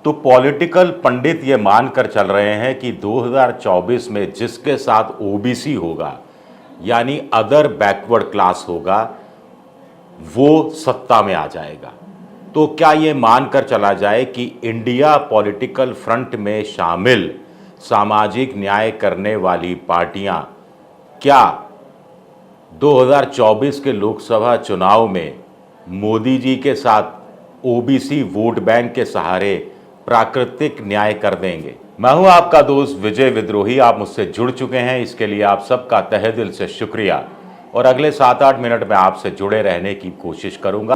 तो पॉलिटिकल पंडित ये मानकर चल रहे हैं कि 2024 में जिसके साथ ओबीसी होगा, यानी अदर बैकवर्ड क्लास होगा, वो सत्ता में आ जाएगा। तो क्या ये मानकर चला जाए कि इंडिया पॉलिटिकल फ्रंट में शामिल सामाजिक न्याय करने वाली पार्टियां क्या 2024 के लोकसभा चुनाव में मोदी जी के साथ ओबीसी वोट बैंक के सहारे प्राकृतिक न्याय कर देंगे? मैं हूं आपका दोस्त विजय विद्रोही। आप मुझसे जुड़ चुके हैं, इसके लिए आप सबका तहे दिल से शुक्रिया। और अगले 7-8 मिनट में आपसे जुड़े रहने की कोशिश करूंगा।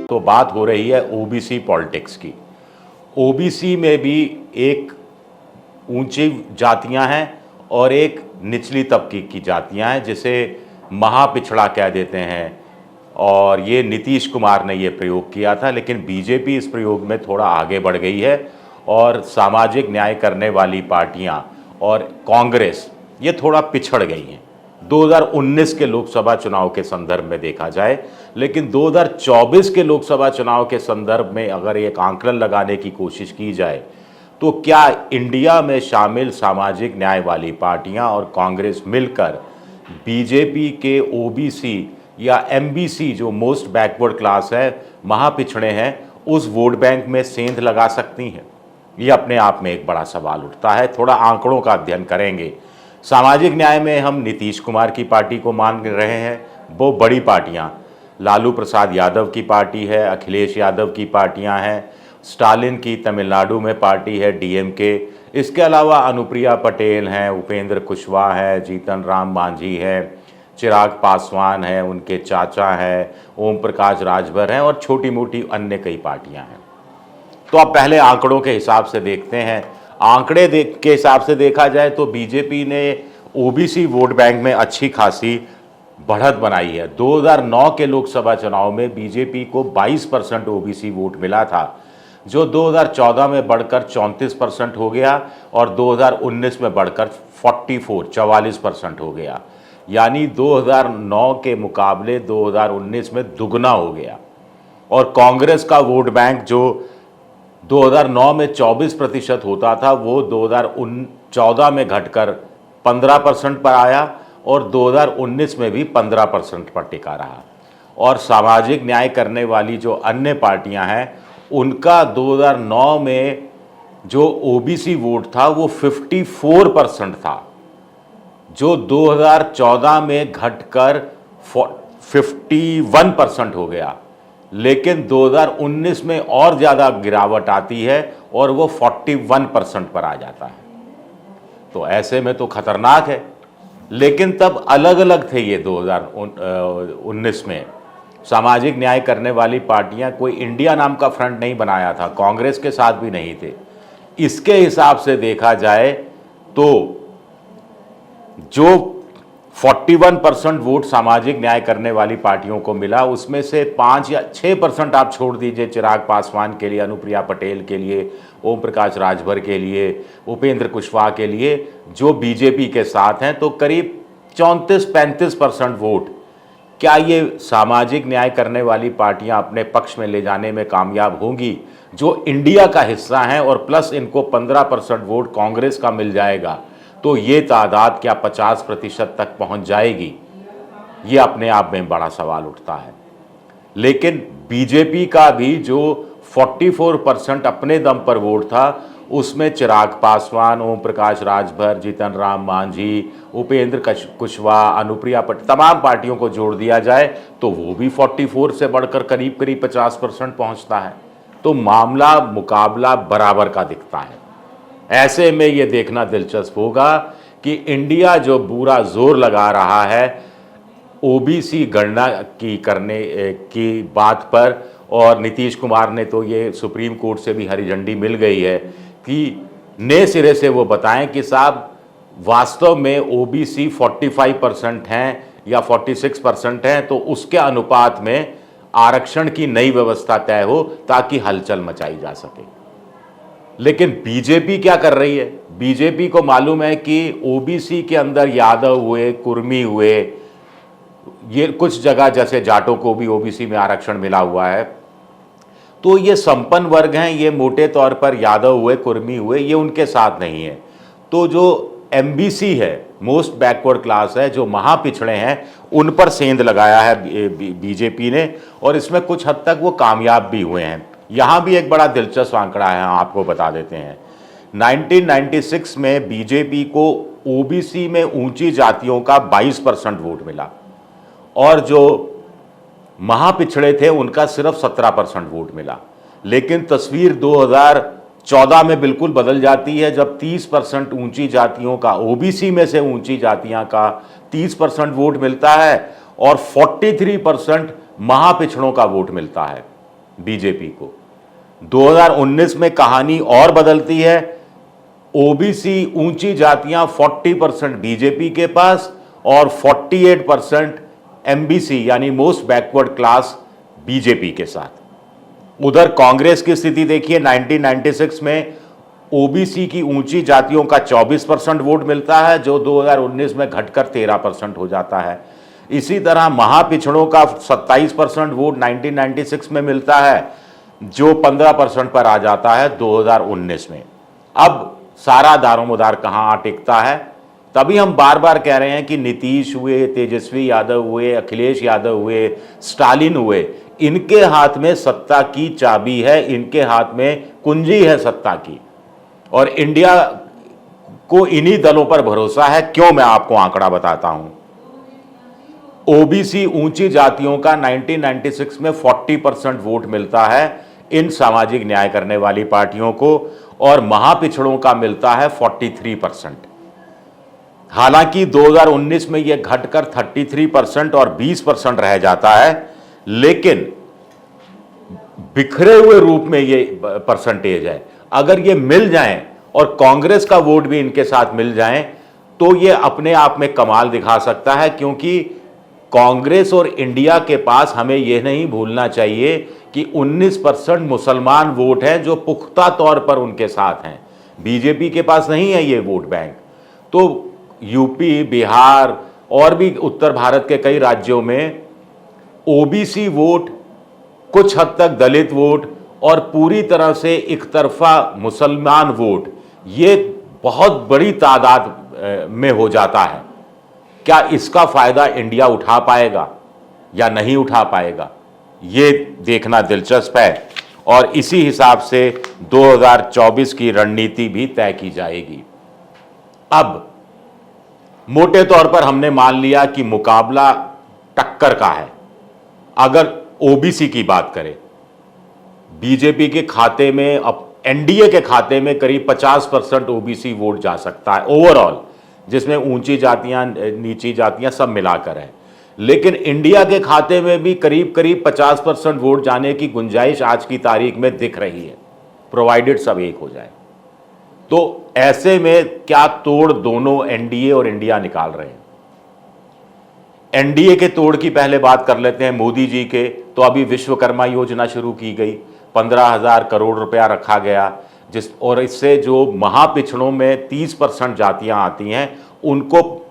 तो बात हो रही है ओबीसी पॉलिटिक्स की। ओबीसी में भी एक ऊंची जातियां हैं और एक निचली तबके की जातियां हैं, जिसे महापिछड़ा कह देते हैं। और ये नीतीश कुमार ने ये प्रयोग किया था, लेकिन बीजेपी इस प्रयोग में थोड़ा आगे बढ़ गई है और सामाजिक न्याय करने वाली पार्टियां और कांग्रेस ये थोड़ा पिछड़ गई हैं 2019 के लोकसभा चुनाव के संदर्भ में देखा जाए। लेकिन 2024 के लोकसभा चुनाव के संदर्भ में अगर एक आंकलन लगाने की कोशिश की जाए तो क्या इंडिया में शामिल सामाजिक न्याय वाली पार्टियां और कांग्रेस मिलकर बीजेपी के ओबीसी या एमबीसी, जो मोस्ट बैकवर्ड क्लास है, महापिछड़े हैं, उस वोट बैंक में सेंध लगा सकती हैं? ये अपने आप में एक बड़ा सवाल उठता है। थोड़ा आंकड़ों का अध्ययन करेंगे। सामाजिक न्याय में हम नीतीश कुमार की पार्टी को मान रहे हैं। वो बड़ी पार्टियां लालू प्रसाद यादव की पार्टी है, अखिलेश यादव की पार्टियां हैं, स्टालिन की तमिलनाडु में पार्टी है डीएमके। इसके अलावा अनुप्रिया पटेल हैं, उपेंद्र कुशवाहा है, जीतन राम मांझी है, चिराग पासवान है, उनके चाचा हैं, ओम प्रकाश राजभर हैं और छोटी मोटी अन्य कई पार्टियां हैं। तो अब पहले आंकड़ों के हिसाब से देखते हैं। आंकड़े के हिसाब से देखा जाए तो बीजेपी ने ओबीसी वोट बैंक में अच्छी खासी बढ़त बनाई है। 2009 के लोकसभा चुनाव में बीजेपी को 22% ओबीसी वोट मिला था, जो 2014 में बढ़कर 34% हो गया और 2019 में बढ़कर 44% हो गया। यानी 2009 के मुकाबले 2019 में दुगना हो गया। और कांग्रेस का वोट बैंक जो 2009 में 24% होता था, वो 2014 में घटकर 15% पर आया और 2019 में भी 15% पर टिका रहा। और सामाजिक न्याय करने वाली जो अन्य पार्टियां हैं, उनका 2009 में जो ओबीसी वोट था वो 54% था, जो 2014 में घटकर 51% हो गया। लेकिन 2019 में और ज़्यादा गिरावट आती है और वो 41% पर आ जाता है। तो ऐसे में तो खतरनाक है। लेकिन तब अलग अलग थे ये 2019 में। सामाजिक न्याय करने वाली पार्टियां कोई इंडिया नाम का फ्रंट नहीं बनाया था, कांग्रेस के साथ भी नहीं थे। इसके हिसाब से देखा जाए तो जो 41% वोट सामाजिक न्याय करने वाली पार्टियों को मिला, उसमें से 5 या 6% आप छोड़ दीजिए चिराग पासवान के लिए, अनुप्रिया पटेल के लिए, ओम प्रकाश राजभर के लिए, उपेंद्र कुशवाहा के लिए, जो बीजेपी के साथ हैं, तो करीब 34-35% वोट क्या ये सामाजिक न्याय करने वाली पार्टियां अपने पक्ष में ले जाने में कामयाब होंगी, जो इंडिया का हिस्सा हैं, और प्लस इनको 15% वोट कांग्रेस का मिल जाएगा, तो ये तादाद क्या 50% तक पहुंच जाएगी? ये अपने आप में बड़ा सवाल उठता है। लेकिन बीजेपी का भी जो 44% अपने दम पर वोट था, उसमें चिराग पासवान, ओम प्रकाश राजभर, जीतन राम मांझी, उपेंद्र कुशवाहा, अनुप्रिया पटेल, तमाम पार्टियों को जोड़ दिया जाए तो वो भी 44 से बढ़कर करीब करीब 50% पहुंचता है। तो मामला, मुकाबला बराबर का दिखता है। ऐसे में ये देखना दिलचस्प होगा कि इंडिया जो पूरा जोर लगा रहा है ओबीसी गणना की करने की बात पर, और नीतीश कुमार ने तो ये सुप्रीम कोर्ट से भी हरी झंडी मिल गई है कि नए सिरे से वो बताएं कि साहब वास्तव में ओबीसी 45% हैं या 46% हैं, तो उसके अनुपात में आरक्षण की नई व्यवस्था तय हो ताकि हलचल मचाई जा सके। लेकिन बीजेपी क्या कर रही है? बीजेपी को मालूम है कि ओबीसी के अंदर यादव हुए, कुर्मी हुए, ये कुछ जगह जैसे जाटों को भी ओबीसी में आरक्षण मिला हुआ है। तो ये संपन्न वर्ग हैं, ये मोटे तौर पर यादव हुए, कुर्मी हुए, ये उनके साथ नहीं है। तो जो एमबीसी है, मोस्ट बैकवर्ड क्लास है, जो महापिछड़े हैं, उन पर सेंध लगाया है बीजेपी ने, और इसमें कुछ हद तक वो कामयाब भी हुए हैं। यहाँ भी एक बड़ा दिलचस्प आंकड़ा है, आपको बता देते हैं। 1996 में बीजेपी को ओबीसी में ऊंची जातियों का 22% वोट मिला, और जो महापिछड़े थे उनका सिर्फ 17% वोट मिला। लेकिन तस्वीर 2014 में बिल्कुल बदल जाती है, जब 30% ऊंची जातियों का, ओबीसी में से ऊंची जातियां का 30% वोट मिलता है, और 43% महापिछड़ों का वोट मिलता है बीजेपी को। 2019 में कहानी और बदलती है। ओबीसी ऊंची जातियां 40% बीजेपी के पास, और 48% एमबीसी यानी मोस्ट बैकवर्ड क्लास बीजेपी के साथ। उधर कांग्रेस की स्थिति देखिए, 1996 में ओबीसी की ऊंची जातियों का 24% वोट मिलता है, जो 2019 में घटकर 13% हो जाता है। इसी तरह महापिछड़ों का 27% वोट 1996 में मिलता है, जो 15% पर आ जाता है 2019 में। अब सारा दारोमदार कहाँ आ टिकता है? तभी हम बार बार कह रहे हैं कि नीतीश हुए, तेजस्वी यादव हुए, अखिलेश यादव हुए, स्टालिन हुए, इनके हाथ में सत्ता की चाबी है, इनके हाथ में कुंजी है सत्ता की, और इंडिया को इन्हीं दलों पर भरोसा है। क्यों? मैं आपको आंकड़ा बताता हूं। ओबीसी ऊंची जातियों का 1996 में 40% वोट मिलता है इन सामाजिक न्याय करने वाली पार्टियों को, और महापिछड़ों का मिलता है 43%। हालांकि 2019 में यह घटकर 33% और 20% रह जाता है, लेकिन बिखरे हुए रूप में ये परसेंटेज है। अगर ये मिल जाएं और कांग्रेस का वोट भी इनके साथ मिल जाएं, तो ये अपने आप में कमाल दिखा सकता है, क्योंकि कांग्रेस और इंडिया के पास, हमें यह नहीं भूलना चाहिए कि 19% मुसलमान वोट हैं जो पुख्ता तौर पर उनके साथ हैं। बीजेपी के पास नहीं है ये वोट बैंक। तो यूपी, बिहार और भी उत्तर भारत के कई राज्यों में ओबीसी वोट, कुछ हद तक दलित वोट और पूरी तरह से एक तरफा मुसलमान वोट, ये बहुत बड़ी तादाद में हो जाता है। क्या इसका फायदा इंडिया उठा पाएगा या नहीं उठा पाएगा, ये देखना दिलचस्प है, और इसी हिसाब से 2024 की रणनीति भी तय की जाएगी। अब मोटे तौर पर हमने मान लिया कि मुकाबला टक्कर का है। अगर ओबीसी की बात करें, बीजेपी के खाते में, अब एनडीए के खाते में करीब 50% ओबीसी वोट जा सकता है ओवरऑल, जिसमें ऊंची जातियां, नीची जातियां सब मिलाकर है। लेकिन इंडिया के खाते में भी करीब करीब 50% वोट जाने की गुंजाइश आज की तारीख में दिख रही है, प्रोवाइडेड सब एक हो जाए। तो ऐसे में क्या तोड़ दोनों एनडीए और इंडिया निकाल रहे हैं। एनडीए के तोड़ की पहले बात कर लेते हैं, मोदी जी के। तो अभी विश्वकर्मा योजना शुरू की गई, 15,000 करोड़ रुपया रखा गया, और इससे जो महापिछड़ों में 30% जातियां आती हैं, उनको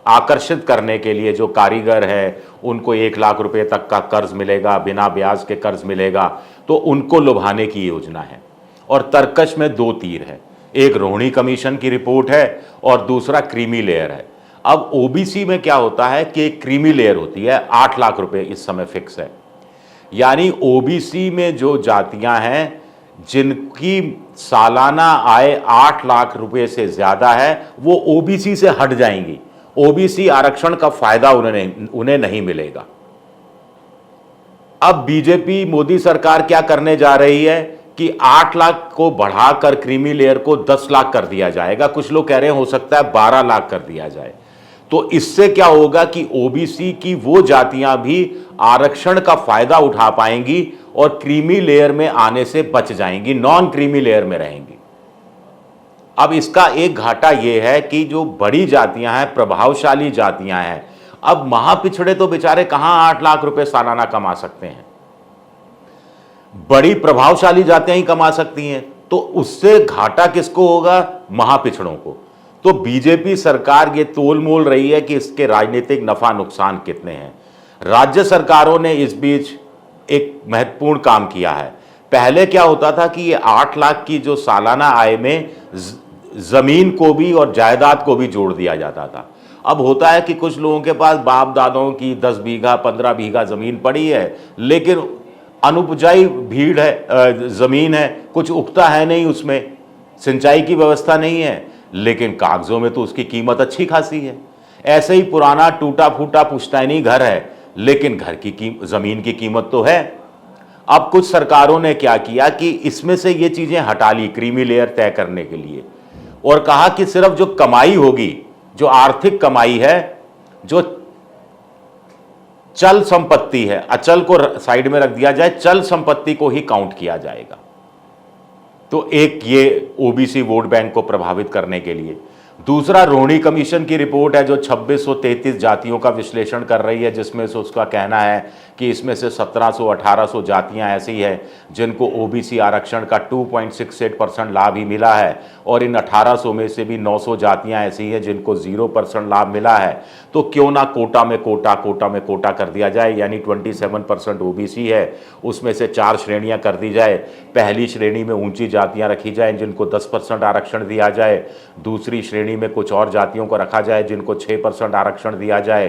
आकर्षित करने के लिए जो कारीगर है, उनको 1 लाख रुपए तक का कर्ज मिलेगा, बिना ब्याज के कर्ज मिलेगा। तो उनको लुभाने की योजना है, और तरकश में 2 तीर है। एक रोहिणी कमीशन की रिपोर्ट है, और दूसरा क्रीमी लेयर है। अब ओबीसी में क्या होता है कि एक क्रीमी लेयर होती है, 8 लाख रुपए इस समय फिक्स है। यानी ओबीसी में जो जातियां हैं जिनकी सालाना आय 8 लाख रुपए से ज्यादा है, वो ओबीसी से हट जाएंगी। ओबीसी आरक्षण का फायदा उन्हें नहीं मिलेगा। अब बीजेपी, मोदी सरकार क्या करने जा रही है कि 8 लाख को बढ़ाकर क्रीमी लेयर को 10 लाख कर दिया जाएगा। कुछ लोग कह रहे हैं हो सकता है 12 लाख कर दिया जाए। तो इससे क्या होगा कि ओबीसी की वो जातियां भी आरक्षण का फायदा उठा पाएंगी और क्रीमी लेयर में आने से बच जाएंगी, नॉन क्रीमी लेयर में रहेंगी। अब इसका एक घाटा यह है कि जो बड़ी जातियां हैं, प्रभावशाली जातियां हैं, अब महापिछड़े तो बेचारे कहां 8 लाख रुपए सालाना कमा सकते हैं। बड़ी प्रभावशाली जातियां ही कमा सकती हैं। तो उससे घाटा किसको होगा? महापिछड़ों को। तो बीजेपी सरकार ये तोल मोल रही है कि इसके राजनीतिक नफा नुकसान कितने हैं। राज्य सरकारों ने इस बीच एक महत्वपूर्ण काम किया है। पहले क्या होता था कि ये 8 लाख की जो सालाना आय में जमीन को भी और जायदाद को भी जोड़ दिया जाता था। अब होता है कि कुछ लोगों के पास बाप दादों की 10 बीघा 15 बीघा जमीन पड़ी है, लेकिन अनुपजाई भीड़ है, जमीन है, कुछ उगता है नहीं, उसमें सिंचाई की व्यवस्था नहीं है, लेकिन कागजों में तो उसकी कीमत अच्छी खासी है। ऐसे ही पुराना टूटा फूटा पुश्तैनी घर है, लेकिन घर की जमीन की कीमत तो है। अब कुछ सरकारों ने क्या किया कि इसमें से ये चीजें हटा ली क्रीमी लेयर तय करने के लिए, और कहा कि सिर्फ जो कमाई होगी, जो आर्थिक कमाई है, जो चल संपत्ति है, अचल को साइड में रख दिया जाए, चल संपत्ति को ही काउंट किया जाएगा। तो एक ये ओबीसी वोट बैंक को प्रभावित करने के लिए। दूसरा, रोहिणी कमीशन की रिपोर्ट है जो 2633 जातियों का विश्लेषण कर रही है, जिसमें से उसका कहना है कि इसमें से 1700-1800 जातियां ऐसी हैं जिनको ओबीसी आरक्षण का 2.68% लाभ ही मिला है, और इन 1800 में से भी 900 जातियां ऐसी हैं जिनको 0% लाभ मिला है। तो क्यों ना कोटा में कोटा कर दिया जाए, यानी 27% ओबीसी है, उसमें से 4 श्रेणियां कर दी जाए। पहली श्रेणी में ऊंची जातियां रखी जाए जिनको 10% आरक्षण दिया जाए, दूसरी श्रेणी में कुछ और जातियों को रखा जाए जिनको 6% आरक्षण दिया जाए,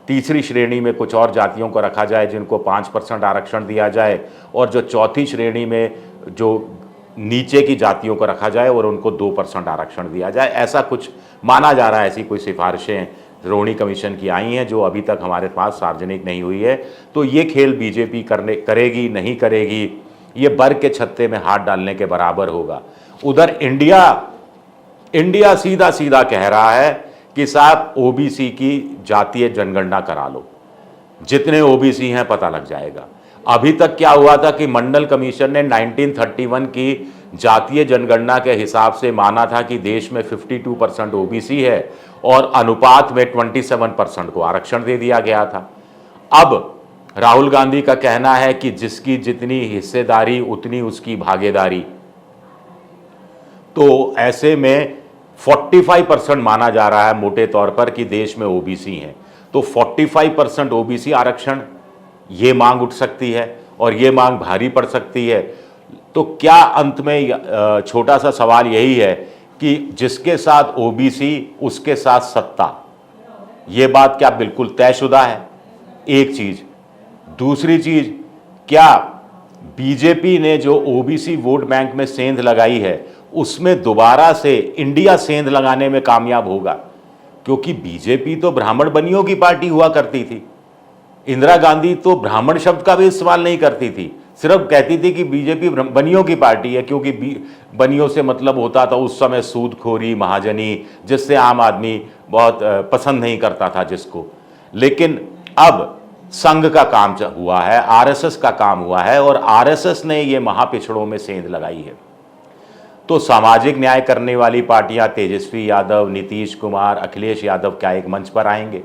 तीसरी श्रेणी में कुछ और जातियों को रखा जाए जिनको 5% आरक्षण दिया जाए, और जो चौथी श्रेणी में जो नीचे की जातियों को रखा जाए और उनको 2% आरक्षण दिया जाए। ऐसा कुछ माना जा रहा है, ऐसी कोई सिफारिशें रोहिणी कमीशन की आई हैं जो अभी तक हमारे पास सार्वजनिक नहीं हुई है। तो ये खेल बीजेपी करेगी नहीं करेगी, ये बर के छत्ते में हाथ डालने के बराबर होगा। उधर इंडिया सीधा सीधा कह रहा है कि साहब ओबीसी की जातीय जनगणना करा लो, जितने ओबीसी हैं पता लग जाएगा। अभी तक क्या हुआ था कि मंडल कमीशन ने 1931 की जातीय जनगणना के हिसाब से माना था कि देश में 52% ओबीसी है और अनुपात में 27% को आरक्षण दे दिया गया था। अब राहुल गांधी का कहना है कि जिसकी जितनी हिस्सेदारी उतनी उसकी भागीदारी, तो ऐसे में 45% माना जा रहा है मोटे तौर पर कि देश में ओबीसी हैं। तो 45% ओबीसी आरक्षण, ये मांग उठ सकती है और ये मांग भारी पड़ सकती है। तो क्या अंत में छोटा सा सवाल यही है कि जिसके साथ ओबीसी उसके साथ सत्ता, ये बात क्या बिल्कुल तयशुदा है? एक चीज। दूसरी चीज, क्या बीजेपी ने जो ओबीसी वोट बैंक में सेंध लगाई है उसमें दोबारा से इंडिया सेंध लगाने में कामयाब होगा? क्योंकि बीजेपी तो ब्राह्मण बनियों की पार्टी हुआ करती थी। इंदिरा गांधी तो ब्राह्मण शब्द का भी इस्तेमाल नहीं करती थी, सिर्फ कहती थी कि बीजेपी बनियों की पार्टी है, क्योंकि बनियों से मतलब होता था उस समय सूदखोरी, महाजनी, जिससे आम आदमी बहुत पसंद नहीं करता था जिसको। लेकिन अब संघ का काम हुआ है, आरएसएस का काम हुआ है, और आरएसएस ने ये महापिछड़ों में सेंध लगाई है। तो सामाजिक न्याय करने वाली पार्टियां तेजस्वी यादव, नीतीश कुमार, अखिलेश यादव क्या एक मंच पर आएंगे?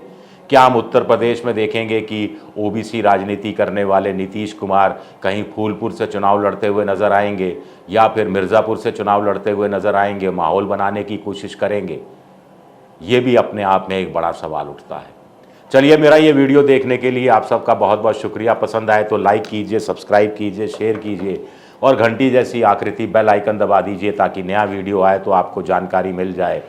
क्या हम उत्तर प्रदेश में देखेंगे कि ओबीसी राजनीति करने वाले नीतीश कुमार कहीं फूलपुर से चुनाव लड़ते हुए नजर आएंगे या फिर मिर्ज़ापुर से चुनाव लड़ते हुए नजर आएंगे, माहौल बनाने की कोशिश करेंगे? ये भी अपने आप में एक बड़ा सवाल उठता है। चलिए, मेरा ये वीडियो देखने के लिए आप सबका बहुत बहुत शुक्रिया। पसंद आए तो लाइक कीजिए, सब्सक्राइब कीजिए, शेयर कीजिए और घंटी जैसी आकृति बेल आइकन दबा दीजिए ताकि नया वीडियो आए तो आपको जानकारी मिल जाए।